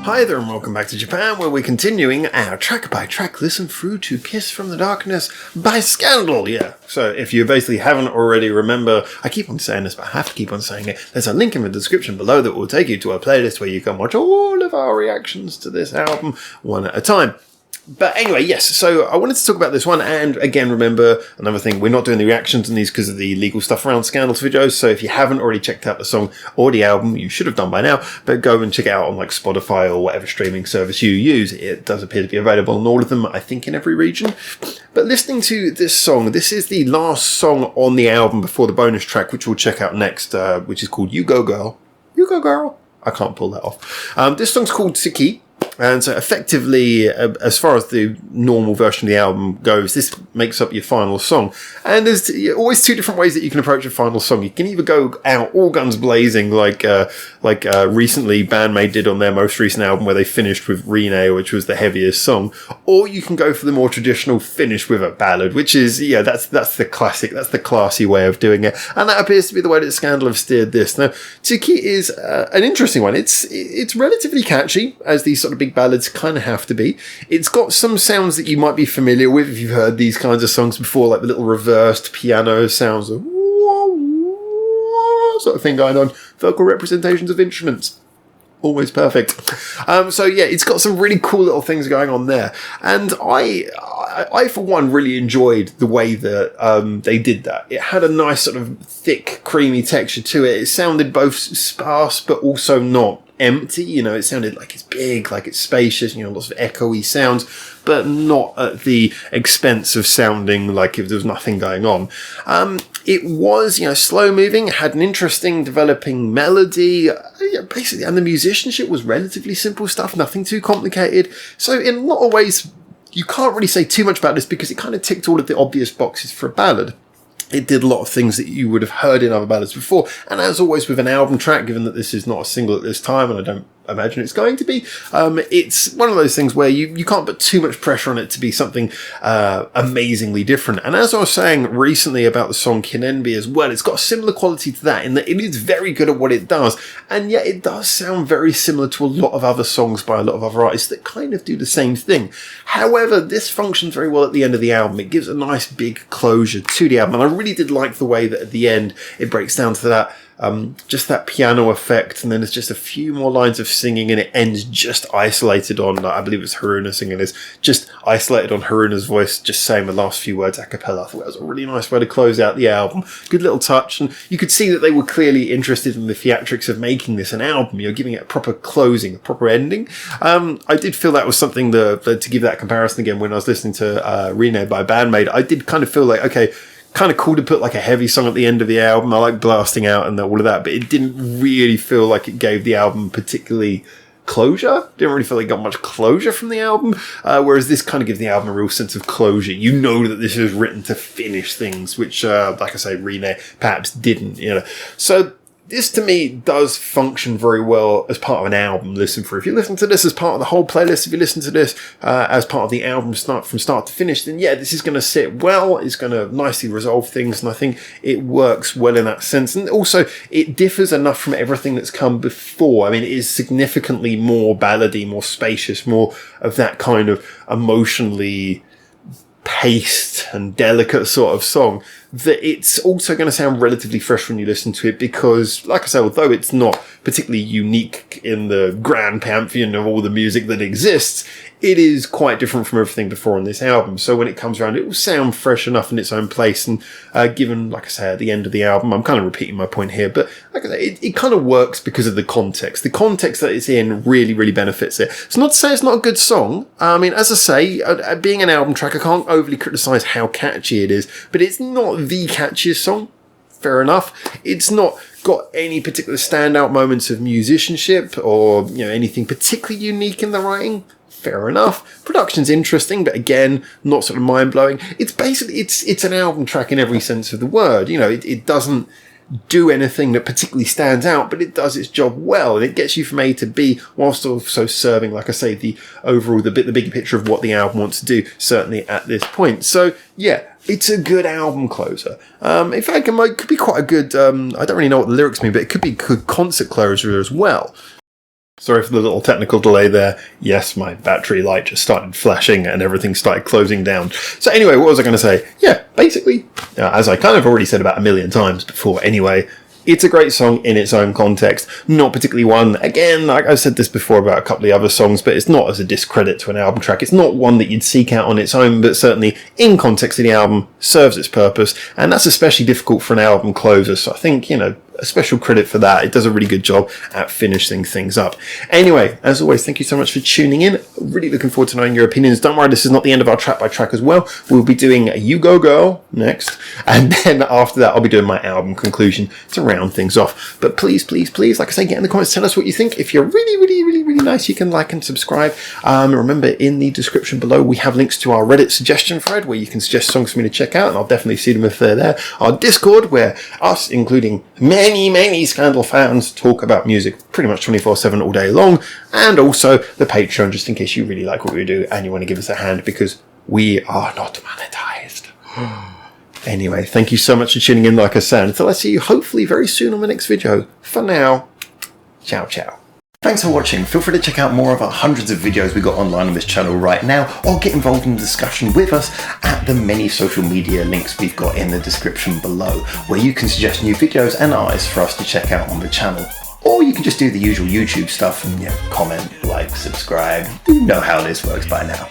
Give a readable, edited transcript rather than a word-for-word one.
Hi there and welcome back to Japan, where we're continuing our track-by-track listen through to Kiss from the Darkness by Scandal. Yeah, so if you basically haven't already, remember, I keep on saying this, but I have to keep on saying it, there's a link in the description below that will take you to a playlist where you can watch all of our reactions to this album one at a time. But anyway, yes, so I wanted to talk about this one, and again, remember, another thing, we're not doing the reactions on these because of the legal stuff around Scandal's videos, so if you haven't already checked out the song or the album, you should have done by now, but go and check it out on like Spotify or whatever streaming service you use. It does appear to be available on all of them, I think in every region. But listening to this song, this is the last song on the album before the bonus track, which we'll check out next, which is called You Go Girl. You Go Girl. I can't pull that off. This song's called Tsuki. And so effectively, as far as the normal version of the album goes, this makes up your final song. And there's always two different ways that you can approach a final song. You can either go out all guns blazing, like recently Bandmate did on their most recent album, where they finished with Rene, which was the heaviest song, or you can go for the more traditional finish with a ballad, which is, yeah, that's the classic, that's the classy way of doing it. And that appears to be the way that Scandal have steered this. Now, Tsuki is an interesting one. It's relatively catchy, as these sort of big ballads kind of have to be. It's got some sounds that you might be familiar with if you've heard these kinds of songs before, like the little reversed piano sounds of sort of thing going on. Vocal representations of instruments. Always perfect. So yeah, it's got some really cool little things going on there. And I for one, really enjoyed the way that they did that. It had a nice sort of thick, creamy texture to it. It sounded both sparse, but also not empty. You know, it sounded like it's big, like it's spacious, you know, lots of echoey sounds, but not at the expense of sounding like if there was nothing going on. It was, you know, slow moving, had an interesting developing melody, basically, and the musicianship was relatively simple stuff, nothing too complicated. So in a lot of ways, you can't really say too much about this because it kind of ticked all of the obvious boxes for a ballad. It did a lot of things that you would have heard in other ballads before. And as always with an album track, given that this is not a single at this time, and I don't imagine it's going to be, it's one of those things where you can't put too much pressure on it to be something amazingly different. And as I was saying recently about the song Kinenbi as well, it's got a similar quality to that in that it is very good at what it does, and yet it does sound very similar to a lot of other songs by a lot of other artists that kind of do the same thing. However, this functions very well at the end of the album. It gives a nice big closure to the album, and I really did like the way that at the end it breaks down to that just that piano effect, and then there's just a few more lines of singing, and it ends just isolated on, I believe it's Haruna singing this, just isolated on Haruna's voice, just saying the last few words a cappella. I thought that was a really nice way to close out the album. Good little touch, and you could see that they were clearly interested in the theatrics of making this an album, you know, giving it a proper closing, a proper ending. I did feel that was something to give that comparison again when I was listening to Rene by Bandmate. I did kind of feel like, okay, kind of cool to put like a heavy song at the end of the album. I like blasting out and all of that, but it didn't really feel like it gave the album particularly closure. Didn't really feel like it got much closure from the album, whereas this kind of gives the album a real sense of closure. You know that this is written to finish things, which, like I say, Rene perhaps didn't, you know. So this, to me, does function very well as part of an album listen through. If you listen to this as part of the whole playlist, if you listen to this as part of the album from start to finish, then yeah, this is going to sit well. It's going to nicely resolve things, and I think it works well in that sense. And also, it differs enough from everything that's come before. I mean, it is significantly more ballady, more spacious, more of that kind of emotionally paced and delicate sort of song, that it's also going to sound relatively fresh when you listen to it, because, like I say, although it's not particularly unique in the grand pantheon of all the music that exists, it is quite different from everything before on this album. So when it comes around, it will sound fresh enough in its own place. And given, like I say, at the end of the album, I'm kind of repeating my point here, but like I say, it kind of works because of the context. The context that it's in really, really benefits it. It's not to say it's not a good song. I mean, as I say, being an album track, I can't overly criticise how catchy it is, but it's not the catchiest song. Fair enough. It's not got any particular standout moments of musicianship or, you know, anything particularly unique in the writing. Fair enough. Production's interesting, but again, not sort of mind-blowing. It's basically, it's an album track in every sense of the word. You know, it doesn't do anything that particularly stands out, but it does its job well, and it gets you from A to B, whilst also serving, like I say, the overall, the bigger picture of what the album wants to do, certainly at this point. So, yeah, it's a good album closer. In fact, it could be quite a good, I don't really know what the lyrics mean, but it could be a good concert closer as well. Sorry for the little technical delay there. Yes, my battery light just started flashing and everything started closing down. So anyway, what was I going to say? Yeah, basically, as I kind of already said about a million times before anyway, it's a great song in its own context, not particularly one, again, like I've said this before about a couple of other songs, but it's not as a discredit to an album track. It's not one that you'd seek out on its own, but certainly in context of the album serves its purpose, and that's especially difficult for an album closer, so I think, a special credit for that. It does a really good job at finishing things up. Anyway, as always, thank you so much for tuning in. Really looking forward to knowing your opinions. Don't worry, this is not the end of our track by track as well. We'll be doing You Go Girl next, and then after that I'll be doing my album conclusion to round things off. But please, please, please, like I say, get in the comments, tell us what you think. If you're really nice, you can like and subscribe. Remember, in the description below we have links to our Reddit suggestion thread where you can suggest songs for me to check out, and I'll definitely see them if they're there. Our Discord, where us, including many Scandal fans, talk about music pretty much 24/7 all day long, and also the Patreon, just in case you really like what we do and you want to give us a hand, because we are not monetized. Anyway, thank you so much for tuning in, like I said, until I see you hopefully very soon on the next video. For now, ciao ciao. Thanks for watching. Feel free to check out more of our hundreds of videos we got online on this channel right now, or get involved in the discussion with us at the many social media links we've got in the description below, where you can suggest new videos and artists for us to check out on the channel. Or you can just do the usual YouTube stuff and comment, like, subscribe. You know how this works by now.